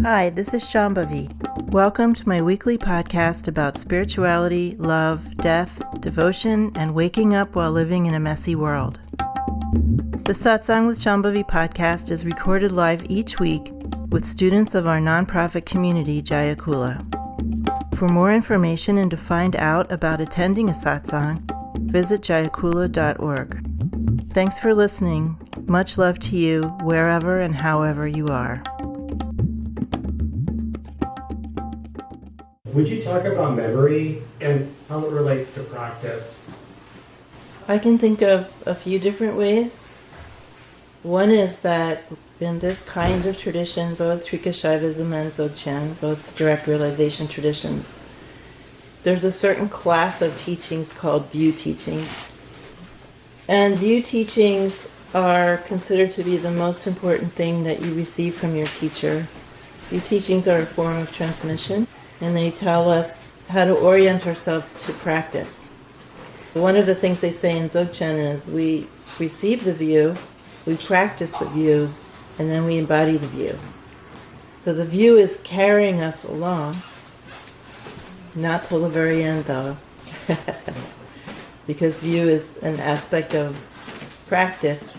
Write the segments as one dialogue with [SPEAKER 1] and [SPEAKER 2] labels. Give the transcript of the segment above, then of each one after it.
[SPEAKER 1] Hi, this is Shambhavi. Welcome to my weekly podcast about spirituality, love, death, devotion, and waking up while living in a messy world. The Satsang with Shambhavi podcast is recorded live each week with students of our nonprofit community, Jaya Kula. For more information and to find out about attending a satsang, visit jayakula.org. Thanks for listening. Much love to you, wherever and however you are.
[SPEAKER 2] Would you talk about memory and how it relates to practice?
[SPEAKER 1] I can think of a few different ways. One is that in this kind of tradition, both Trikashaivism and Dzogchen, both direct realization traditions, there's a certain class of teachings called view teachings. And view teachings are considered to be the most important thing that you receive from your teacher. View teachings are a form of transmission, and they tell us how to orient ourselves to practice. One of the things they say in Dzogchen is we receive the view, we practice the view, and then we embody the view. So the view is carrying us along, not till the very end though, because view is an aspect of practice.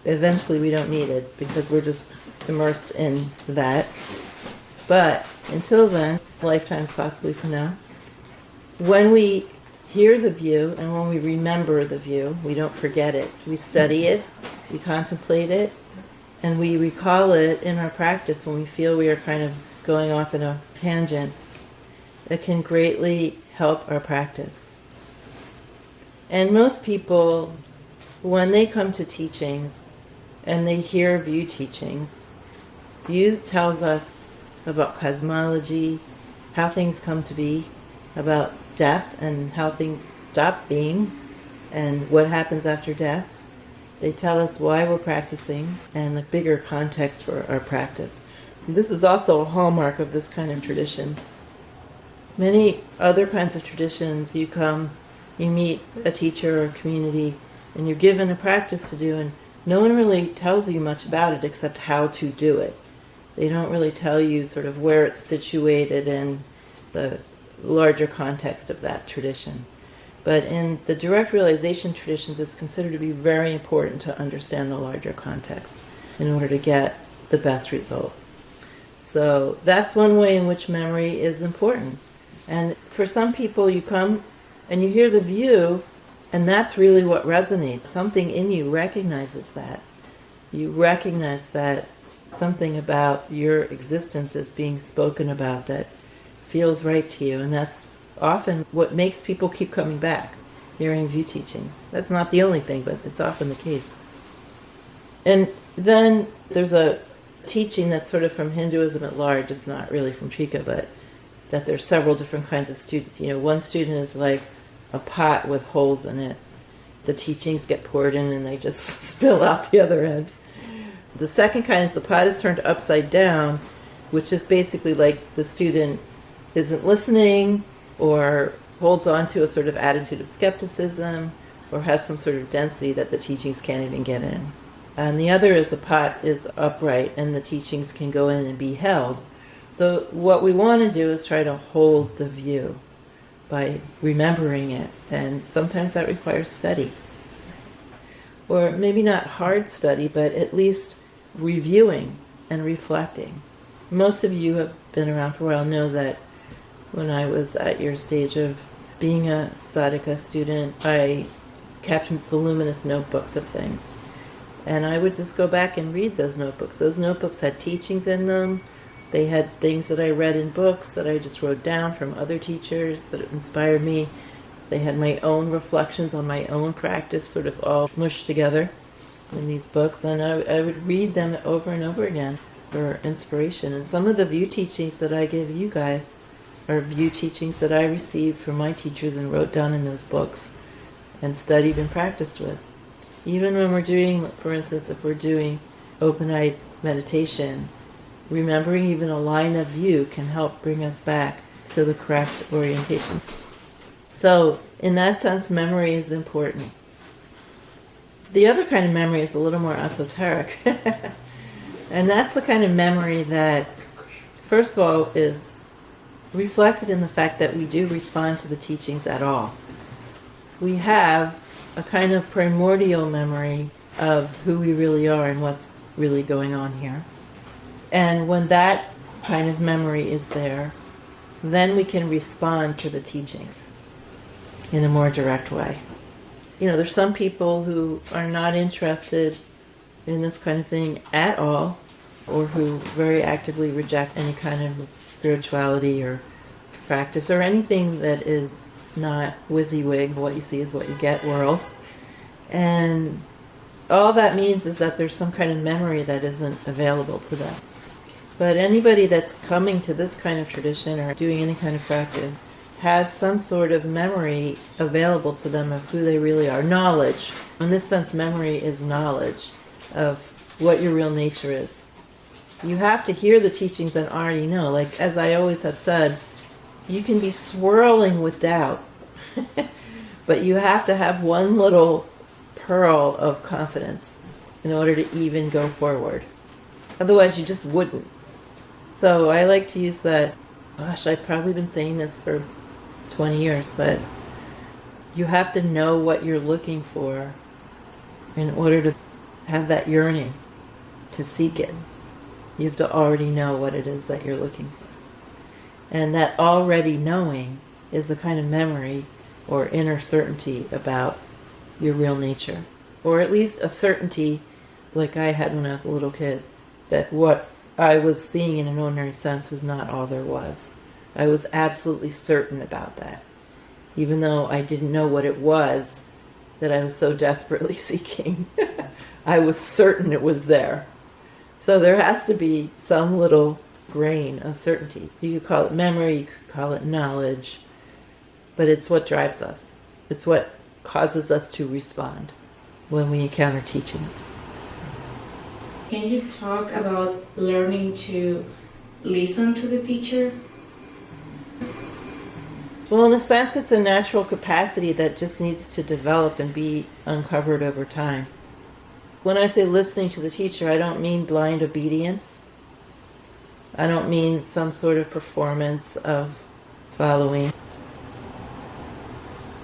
[SPEAKER 1] Eventually we don't need it because we're just immersed in that. But until then, lifetimes possibly for now, when we hear the view and when we remember the view, we don't forget it. We study it, we contemplate it, and we recall it in our practice when we feel we are kind of going off in a tangent. It can greatly help our practice. And most people, when they come to teachings and they hear view teachings, view tells us about cosmology, how things come to be, about death and how things stop being, and what happens after death. They tell us why we're practicing and the bigger context for our practice. And this is also a hallmark of this kind of tradition. Many other kinds of traditions, you come, you meet a teacher or a community, and you're given a practice to do, and no one really tells you much about it except how to do it. They don't really tell you sort of where it's situated in the larger context of that tradition. But in the direct realization traditions, it's considered to be very important to understand the larger context in order to get the best result. So that's one way in which memory is important. And for some people, you come and you hear the view, and that's really what resonates. Something in you recognizes that. You recognize that something about your existence is being spoken about that feels right to you, and that's often what makes people keep coming back, hearing view teachings. That's not the only thing, but it's often the case. And then there's a teaching that's sort of from Hinduism at large. It's not really from Trika, but that there's several different kinds of students. You know, one student is like a pot with holes in it. The teachings get poured in and they just spill out the other end. The second kind is the pot is turned upside down, which is basically like the student isn't listening or holds on to a sort of attitude of skepticism or has some sort of density that the teachings can't even get in. And the other is the pot is upright and the teachings can go in and be held. So what we want to do is try to hold the view by remembering it, and sometimes that requires study. Or maybe not hard study, but at least reviewing and reflecting. Most of you have been around for a while know that when I was at your stage of being a sadhaka student, I kept voluminous notebooks of things. And I would just go back and read those notebooks. Those notebooks had teachings in them. They had things that I read in books that I just wrote down from other teachers that inspired me. They had my own reflections on my own practice sort of all mushed together in these books. And I would read them over and over again for inspiration. And some of the view teachings that I give you guys are view teachings that I received from my teachers and wrote down in those books and studied and practiced with. Even when we're doing, for instance, if we're doing open-eyed meditation, remembering even a line of view can help bring us back to the correct orientation. So, in that sense, memory is important. The other kind of memory is a little more esoteric. And that's the kind of memory that first of all, is reflected in the fact that we do respond to the teachings at all. We have a kind of primordial memory of who we really are and what's really going on here. And when that kind of memory is there, then we can respond to the teachings in a more direct way. There's some people who are not interested in this kind of thing at all, or who very actively reject any kind of spirituality or practice or anything that is not WYSIWYG, what you see is what you get world. And all that means is that there's some kind of memory that isn't available to them. But anybody that's coming to this kind of tradition or doing any kind of practice has some sort of memory available to them of who they really are. Knowledge. In this sense, memory is knowledge of what your real nature is. You have to hear the teachings and already know. Like, as I always have said, you can be swirling with doubt, but you have to have one little pearl of confidence in order to even go forward. Otherwise, you just wouldn't. So I like to use that, I've probably been saying this for 20 years, but you have to know what you're looking for in order to have that yearning to seek it. You have to already know what it is that you're looking for. And that already knowing is a kind of memory or inner certainty about your real nature. Or at least a certainty like I had when I was a little kid, that what I was seeing in an ordinary sense was not all there was. I was absolutely certain about that. Even though I didn't know what it was that I was so desperately seeking, I was certain it was there. So there has to be some little grain of certainty. You could call it memory, you could call it knowledge, but it's what drives us. It's what causes us to respond when we encounter teachings.
[SPEAKER 3] Can you talk about learning to listen to the teacher?
[SPEAKER 1] Well, in a sense, it's a natural capacity that just needs to develop and be uncovered over time. When I say listening to the teacher, I don't mean blind obedience. I don't mean some sort of performance of following.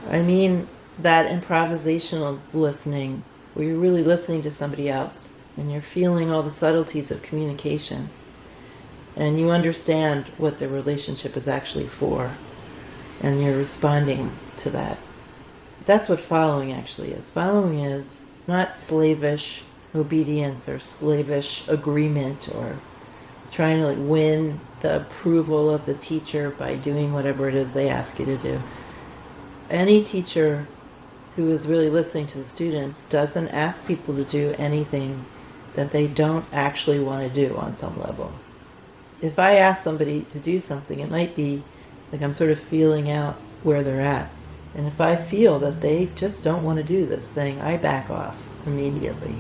[SPEAKER 1] I mean that improvisational listening, where you're really listening to somebody else and you're feeling all the subtleties of communication and you understand what the relationship is actually for and you're responding to that. That's what following actually is. Following is not slavish obedience or slavish agreement or trying to win the approval of the teacher by doing whatever it is they ask you to do. Any teacher who is really listening to the students doesn't ask people to do anything that they don't actually want to do on some level. If I ask somebody to do something, it might be like I'm sort of feeling out where they're at. And if I feel that they just don't want to do this thing, I back off immediately.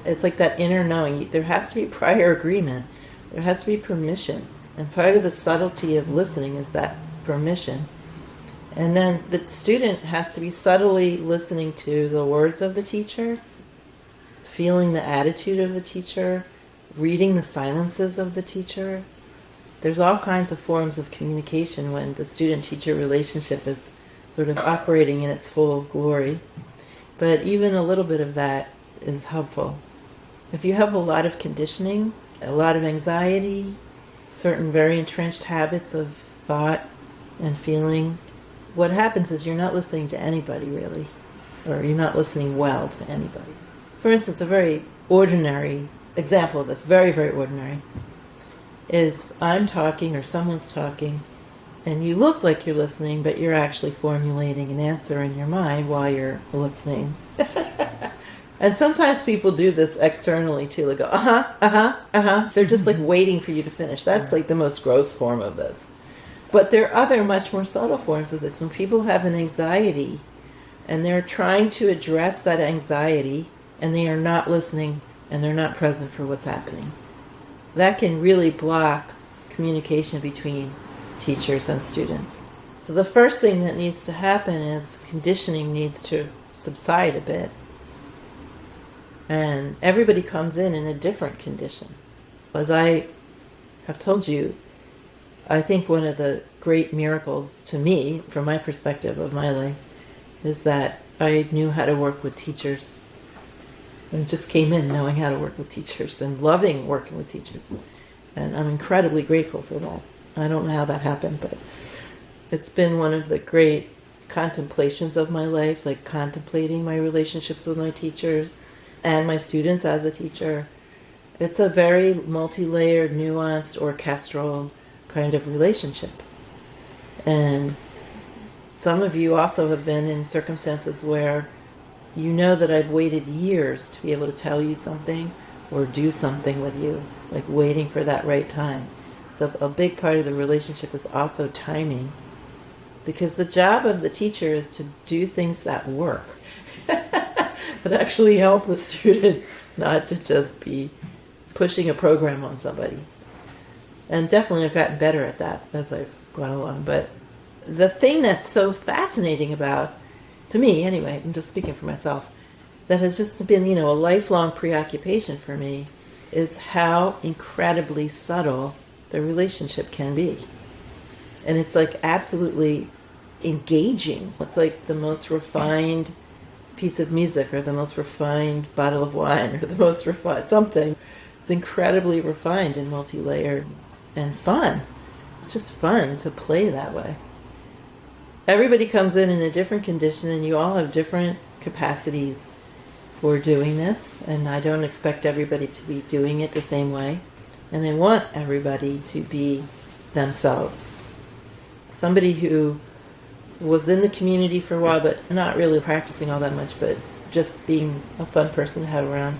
[SPEAKER 1] It's like that inner knowing. There has to be prior agreement. There has to be permission. And part of the subtlety of listening is that permission. And then the student has to be subtly listening to the words of the teacher, feeling the attitude of the teacher, reading the silences of the teacher. There's all kinds of forms of communication when the student-teacher relationship is sort of operating in its full glory. But even a little bit of that is helpful. If you have a lot of conditioning, a lot of anxiety, certain very entrenched habits of thought and feeling, what happens is you're not listening to anybody really, or you're not listening well to anybody. For instance, a very ordinary example of this, very, very ordinary, is I'm talking or someone's talking and you look like you're listening, but you're actually formulating an answer in your mind while you're listening. And sometimes people do this externally too. They go, They're just like waiting for you to finish. That's like the most gross form of this. But there are other much more subtle forms of this. When people have an anxiety and they're trying to address that anxiety and they are not listening and they're not present for what's happening, that can really block communication between teachers and students. So the first thing that needs to happen is conditioning needs to subside a bit. And everybody comes in a different condition. As I have told you, I think one of the great miracles to me, from my perspective of my life, is that I knew how to work with teachers. And just came in knowing how to work with teachers and loving working with teachers. And I'm incredibly grateful for that. I don't know how that happened, but it's been one of the great contemplations of my life, like contemplating my relationships with my teachers and my students as a teacher. It's a very multi-layered, nuanced, orchestral kind of relationship. And some of you also have been in circumstances where you know that I've waited years to be able to tell you something or do something with you, like waiting for that right time. So a big part of the relationship is also timing, because the job of the teacher is to do things that work, that actually help the student, not to just be pushing a program on somebody. And definitely I've gotten better at that as I've gone along. But the thing that's so fascinating about, to me anyway, I'm just speaking for myself, that has just been, a lifelong preoccupation for me, is how incredibly subtle the relationship can be. And it's like absolutely engaging. It's like the most refined piece of music or the most refined bottle of wine or the most refined something. It's incredibly refined and multi-layered and fun. It's just fun to play that way. Everybody comes in a different condition, and you all have different capacities for doing this, and I don't expect everybody to be doing it the same way, and I want everybody to be themselves. Somebody who was in the community for a while but not really practicing all that much, but just being a fun person to have around,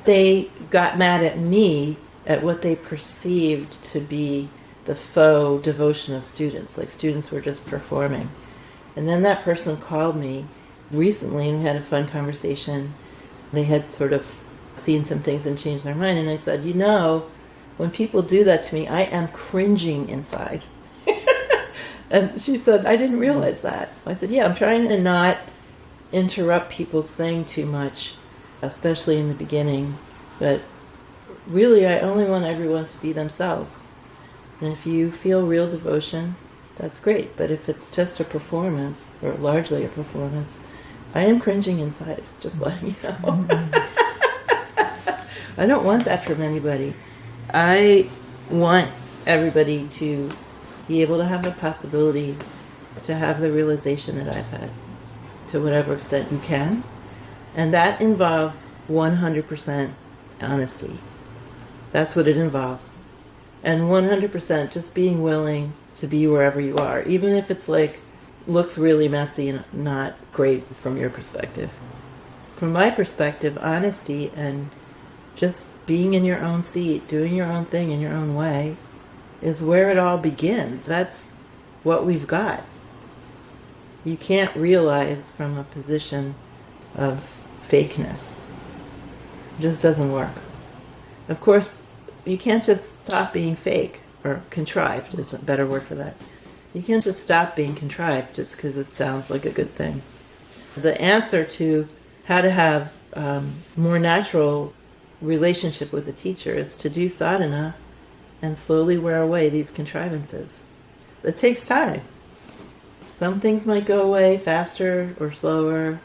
[SPEAKER 1] they got mad at me at what they perceived to be the faux devotion of students, like students were just performing. And then that person called me recently and we had a fun conversation. They had sort of seen some things and changed their mind, and I said, when people do that to me, I am cringing inside. And she said, I didn't realize that. I said, yeah, I'm trying to not interrupt people's thing too much, especially in the beginning, but really I only want everyone to be themselves. And if you feel real devotion, that's great. But if it's just a performance, or largely a performance, I am cringing inside, just letting you know. I don't want that from anybody. I want everybody to be able to have the possibility to have the realization that I've had, to whatever extent you can. And that involves 100% honesty. That's what it involves. And 100% just being willing to be wherever you are, even if it's looks really messy and not great from your perspective. From my perspective, honesty and just being in your own seat, doing your own thing in your own way, is where it all begins. That's what we've got. You can't realize from a position of fakeness. It just doesn't work. Of course, you can't just stop being fake, or contrived is a better word for that. You can't just stop being contrived just because it sounds like a good thing. The answer to how to have more natural relationship with the teacher is to do sadhana and slowly wear away these contrivances. It takes time. Some things might go away faster or slower,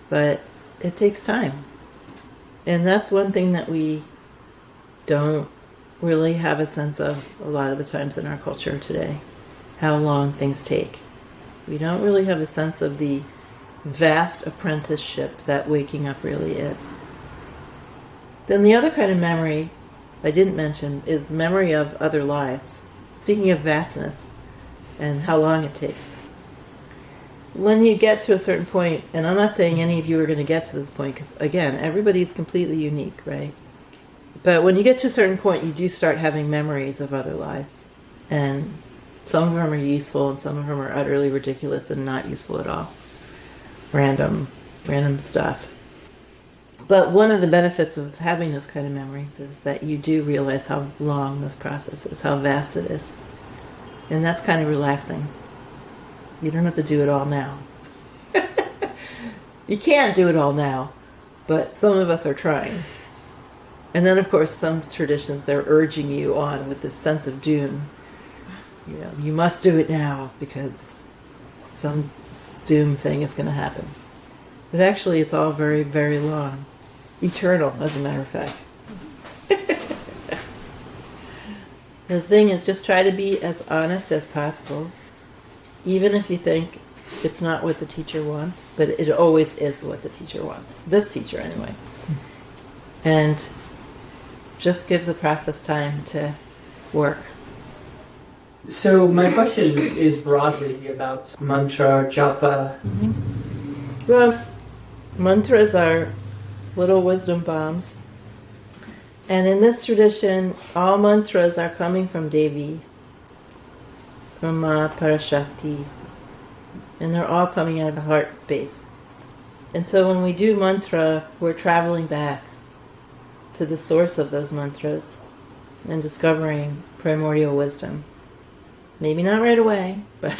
[SPEAKER 1] but it takes time. And that's one thing that we don't really have a sense of a lot of the times in our culture today, how long things take. We don't really have a sense of the vast apprenticeship that waking up really is. Then the other kind of memory I didn't mention is memory of other lives. Speaking of vastness and how long it takes. When you get to a certain point, and I'm not saying any of you are going to get to this point, because again, everybody's completely unique, right? But when you get to a certain point, you do start having memories of other lives. And some of them are useful and some of them are utterly ridiculous and not useful at all. Random stuff. But one of the benefits of having those kind of memories is that you do realize how long this process is, how vast it is. And that's kind of relaxing. You don't have to do it all now. You can't do it all now, but some of us are trying. And then, of course, some traditions, they're urging you on with this sense of doom. You must do it now because some doom thing is going to happen. But actually, it's all very, very long. Eternal, as a matter of fact. The thing is, just try to be as honest as possible, even if you think it's not what the teacher wants, but it always is what the teacher wants. This teacher, anyway. And just give the process time to work.
[SPEAKER 4] So my question is broadly about mantra, japa.
[SPEAKER 1] Well, mantras are little wisdom bombs. And in this tradition, all mantras are coming from Devi, from Ma Parashakti. And they're all coming out of the heart space. And so when we do mantra, we're traveling back to the source of those mantras and discovering primordial wisdom. Maybe not right away, but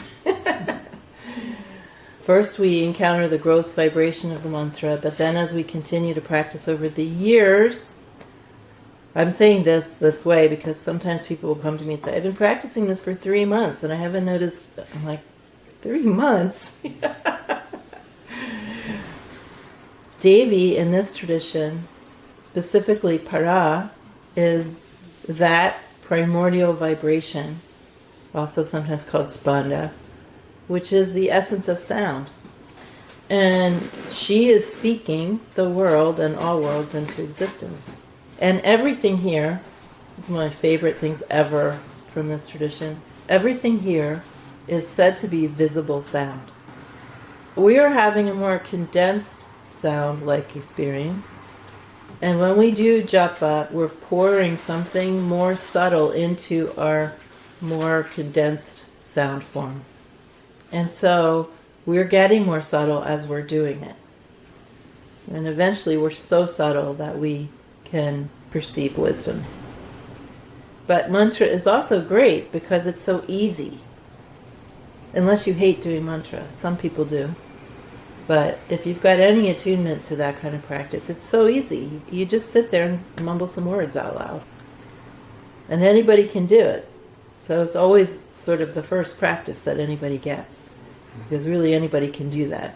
[SPEAKER 1] first we encounter the gross vibration of the mantra, but then as we continue to practice over the years, I'm saying this way because sometimes people will come to me and say, I've been practicing this for 3 months and I haven't noticed. I'm like, 3 months? Devi in this tradition, specifically para, is that primordial vibration, also sometimes called spanda, which is the essence of sound. And she is speaking the world and all worlds into existence. And everything here is one of my favorite things ever from this tradition. Everything here is said to be visible sound. We are having a more condensed sound-like experience. And when we do japa, we're pouring something more subtle into our more condensed sound form. And so we're getting more subtle as we're doing it. And eventually we're so subtle that we can perceive wisdom. But mantra is also great because it's so easy. Unless you hate doing mantra. Some people do. But if you've got any attunement to that kind of practice, it's so easy. You just sit there and mumble some words out loud. And anybody can do it. So it's always sort of the first practice that anybody gets. Because really anybody can do that.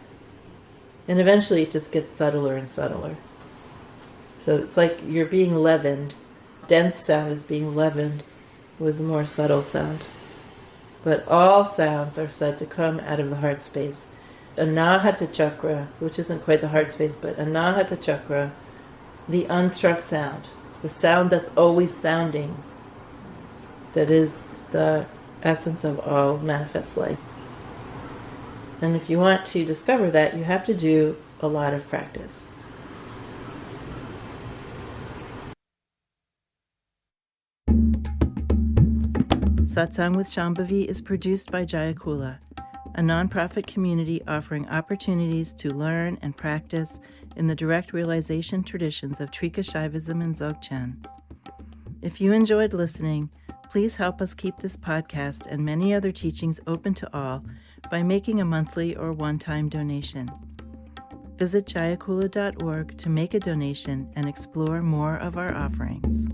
[SPEAKER 1] And eventually it just gets subtler and subtler. So it's like you're being leavened. Dense sound is being leavened with more subtle sound. But all sounds are said to come out of the heart space. Anahata chakra, which isn't quite the heart space, but Anahata chakra, the unstruck sound, the sound that's always sounding, that is the essence of all manifest life. And if you want to discover that, you have to do a lot of practice. Satsang with Shambhavi is produced by Jaya Kula, a nonprofit community offering opportunities to learn and practice in the direct realization traditions of Trika Shaivism and Dzogchen. If you enjoyed listening, please help us keep this podcast and many other teachings open to all by making a monthly or one-time donation. Visit jayakula.org to make a donation and explore more of our offerings.